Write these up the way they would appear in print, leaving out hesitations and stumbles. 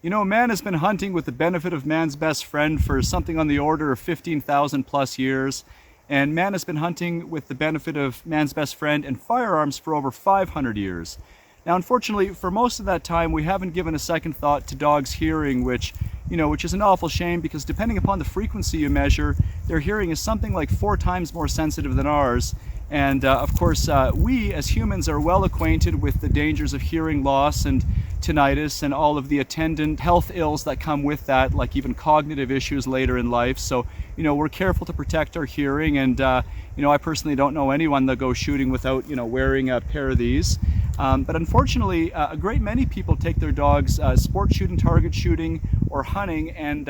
You know, man has been hunting with the benefit of man's best friend for something on the order of 15,000 plus years. And man has been hunting with the benefit of man's best friend and firearms for over 500 years. Now, unfortunately, for most of that time, we haven't given a second thought to dogs' hearing, which is an awful shame because depending upon the frequency you measure, their hearing is something like 4 times more sensitive than ours. And of course, we as humans are well acquainted with the dangers of hearing loss and tinnitus and all of the attendant health ills that come with that, like even cognitive issues later in life. So, we're careful to protect our hearing. And, I personally don't know anyone that goes shooting without, wearing a pair of these. But unfortunately, a great many people take their dogs sport shooting, target shooting, or hunting, and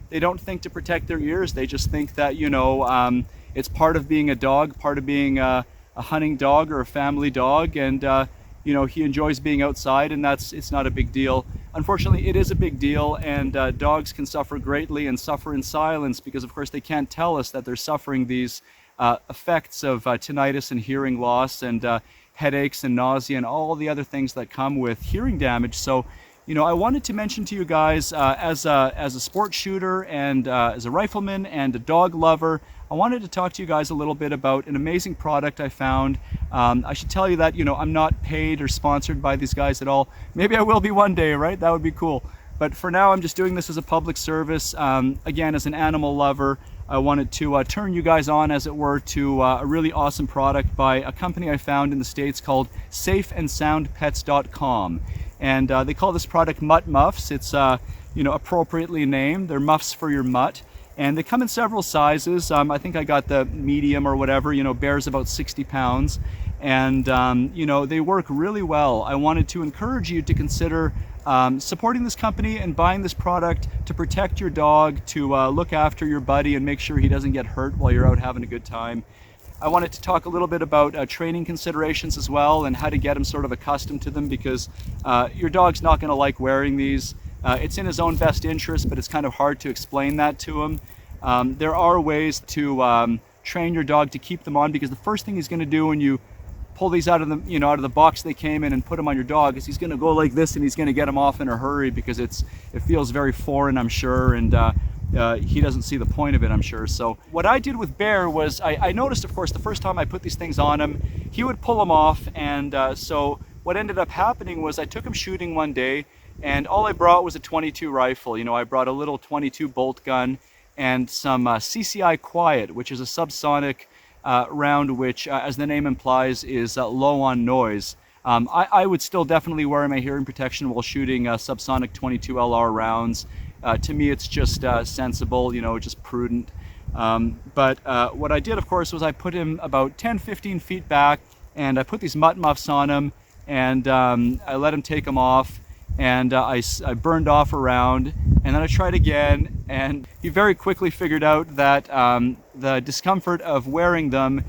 they don't think to protect their ears. They just think that, it's part of being a dog, part of being a hunting dog or a family dog, and he enjoys being outside, and it's not a big deal. Unfortunately, it is a big deal, and dogs can suffer greatly and suffer in silence because, of course, they can't tell us that they're suffering these effects of tinnitus and hearing loss and headaches and nausea and all the other things that come with hearing damage. So, I wanted to mention to you guys, as a sport shooter and as a rifleman and a dog lover, I wanted to talk to you guys a little bit about an amazing product I found. I should tell you that, I'm not paid or sponsored by these guys at all. Maybe I will be one day, right? That would be cool. But for now, I'm just doing this as a public service. Again, as an animal lover, I wanted to turn you guys on, as it were, to a really awesome product by a company I found in the States called safeandsoundpets.com. And they call this product Mutt Muffs. It's, appropriately named. They're muffs for your mutt. And they come in several sizes. I think I got the medium or whatever, bears about 60 pounds. And, they work really well. I wanted to encourage you to consider supporting this company and buying this product to protect your dog, to look after your buddy and make sure he doesn't get hurt while you're out having a good time. I wanted to talk a little bit about training considerations as well and how to get him sort of accustomed to them, because your dog's not going to like wearing these. It's in his own best interest, but it's kind of hard to explain that to him. There are ways to train your dog to keep them on, because the first thing he's going to do when you pull these out of the box they came in and put them on your dog is he's going to go like this, and he's going to get them off in a hurry because it feels very foreign, I'm sure, and he doesn't see the point of it, I'm sure. So what I did with Bear was I noticed, of course, the first time I put these things on him, he would pull them off, and so what ended up happening was I took him shooting one day, and all I brought was a .22 rifle. I brought a little .22 bolt gun and some CCI Quiet, which is a subsonic round, which, as the name implies, is low on noise. I would still definitely wear my hearing protection while shooting subsonic .22 LR rounds. To me, it's just sensible, just prudent. But what I did, of course, was I put him about 10-15 feet back, and I put these Mutt Muffs on him, and I let him take them off, and I burned off a round, and then I tried again, and he very quickly figured out that the discomfort of wearing them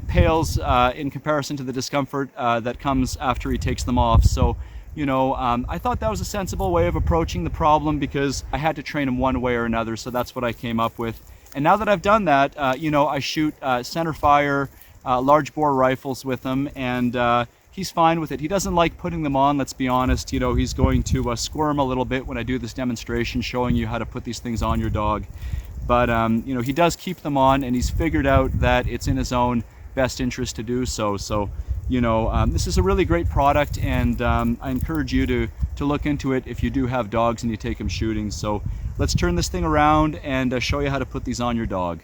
pales in comparison to the discomfort that comes after he takes them off. So, I thought that was a sensible way of approaching the problem, because I had to train him one way or another, so that's what I came up with. And now that I've done that, I shoot center fire large bore rifles with him, and he's fine with it. He doesn't like putting them on, let's be honest. He's going to squirm a little bit when I do this demonstration showing you how to put these things on your dog. But, he does keep them on, and he's figured out that it's in his own best interest to do so. So, this is a really great product, and I encourage you to look into it if you do have dogs and you take them shooting. So let's turn this thing around and show you how to put these on your dog.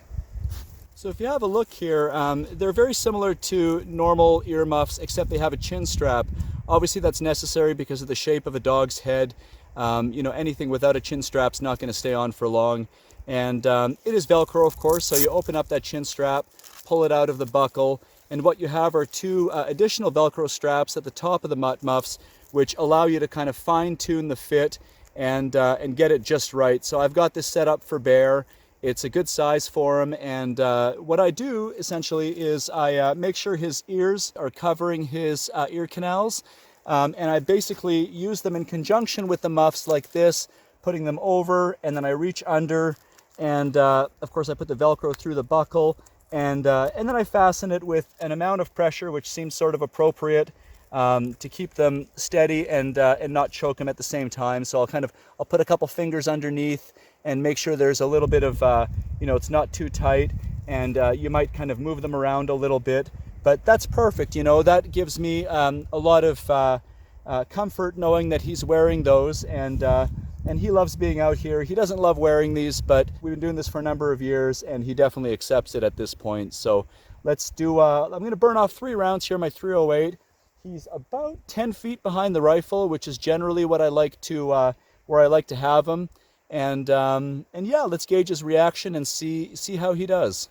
So if you have a look here, they're very similar to normal earmuffs, except they have a chin strap. Obviously that's necessary because of the shape of a dog's head. Anything without a chin strap's not going to stay on for long. And it is Velcro, of course, so you open up that chin strap, pull it out of the buckle, and what you have are 2 additional Velcro straps at the top of the Mutt Muffs, which allow you to kind of fine-tune the fit and get it just right. So I've got this set up for Bear. It's a good size for him, and what I do essentially is I make sure his ears are covering his ear canals, and I basically use them in conjunction with the muffs like this, putting them over, and then I reach under, and of course I put the Velcro through the buckle, and then I fasten it with an amount of pressure which seems sort of appropriate. to keep them steady and not choke them at the same time. So I'll put a couple fingers underneath and make sure there's a little bit of, it's not too tight, and you might kind of move them around a little bit. But that's perfect, that gives me a lot of comfort knowing that he's wearing those, and he loves being out here. He doesn't love wearing these, but we've been doing this for a number of years, and he definitely accepts it at this point. So let's do, I'm going to burn off 3 rounds here, my 308. He's about 10 feet behind the rifle, which is generally what I like to, where I like to have him. And yeah, let's gauge his reaction and see how he does.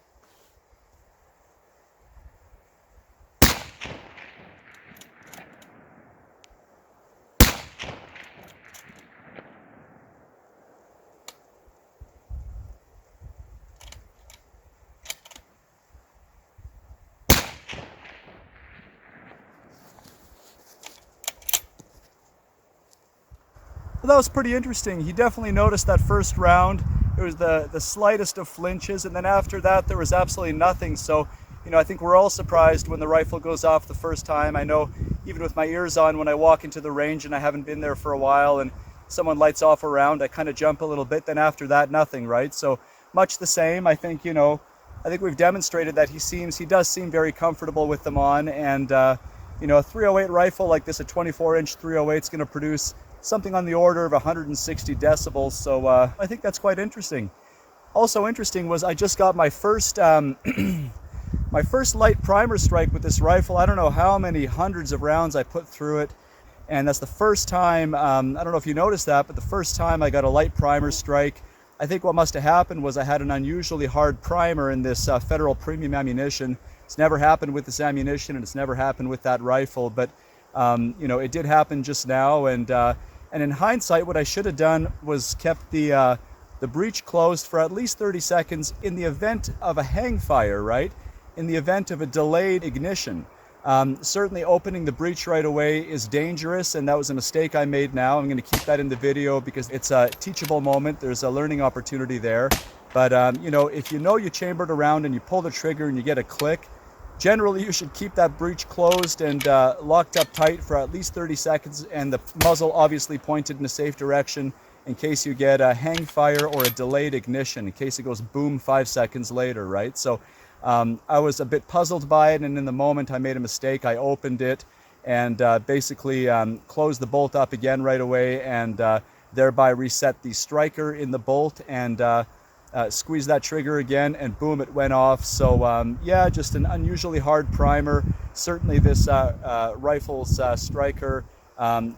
Well, that was pretty interesting. He definitely noticed that first round. It was the slightest of flinches, and then after that there was absolutely nothing. So, I think we're all surprised when the rifle goes off the first time. I know even with my ears on, when I walk into the range and I haven't been there for a while and someone lights off a round, I kind of jump a little bit. Then after that, nothing, right? So much the same. I think, I think we've demonstrated that he does seem very comfortable with them on, and a 308 rifle like this, a 24-inch 308, is going to produce something on the order of 160 decibels. So I think that's quite interesting. Also interesting was I just got my first my first light primer strike with this rifle. I don't know how many hundreds of rounds I put through it, and that's the first time, I don't know if you noticed that, but the first time I got a light primer strike. I think what must have happened was I had an unusually hard primer in this Federal Premium ammunition. It's never happened with this ammunition, and it's never happened with that rifle, but it did happen just now. And in hindsight, what I should have done was kept the breech closed for at least 30 seconds in the event of a hangfire, right? In the event of a delayed ignition. Certainly opening the breech right away is dangerous, and that was a mistake I made now. I'm going to keep that in the video because it's a teachable moment. There's a learning opportunity there. But, if you chambered around and you pull the trigger and you get a click, generally you should keep that breech closed and locked up tight for at least 30 seconds, and the muzzle obviously pointed in a safe direction in case you get a hang fire or a delayed ignition, in case it goes boom 5 seconds later, right? So I was a bit puzzled by it, and in the moment I made a mistake. I opened it and basically closed the bolt up again right away, and thereby reset the striker in the bolt, and squeezed that trigger again, and boom, it went off. So yeah, just an unusually hard primer. Certainly this rifle's striker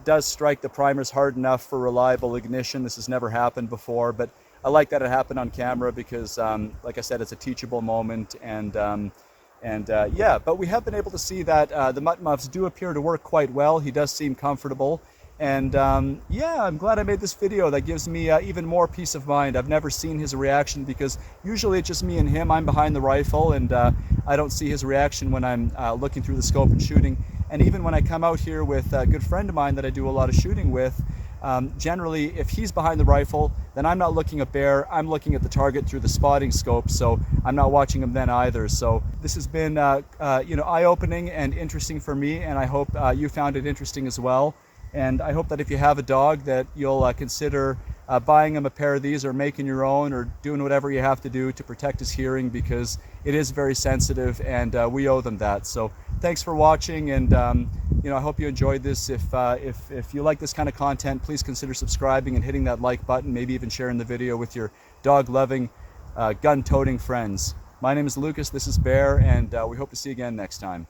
does strike the primers hard enough for reliable ignition. This has never happened before, but I like that it happened on camera because, like I said, it's a teachable moment. And yeah, but we have been able to see that the Mutt Muffs do appear to work quite well. He does seem comfortable. And yeah, I'm glad I made this video. That gives me even more peace of mind. I've never seen his reaction because usually it's just me and him. I'm behind the rifle, and I don't see his reaction when I'm looking through the scope and shooting. And even when I come out here with a good friend of mine that I do a lot of shooting with, generally if he's behind the rifle, then I'm not looking at bear, I'm looking at the target through the spotting scope, so I'm not watching him then either. So this has been eye-opening and interesting for me, and I hope you found it interesting as well. And I hope that if you have a dog that you'll consider buying him a pair of these, or making your own, or doing whatever you have to do to protect his hearing, because it is very sensitive, and we owe them that. So thanks for watching, and I hope you enjoyed this. If you like this kind of content, please consider subscribing and hitting that like button, maybe even sharing the video with your dog-loving, gun-toting friends. My name is Lucas, this is Bear, and we hope to see you again next time.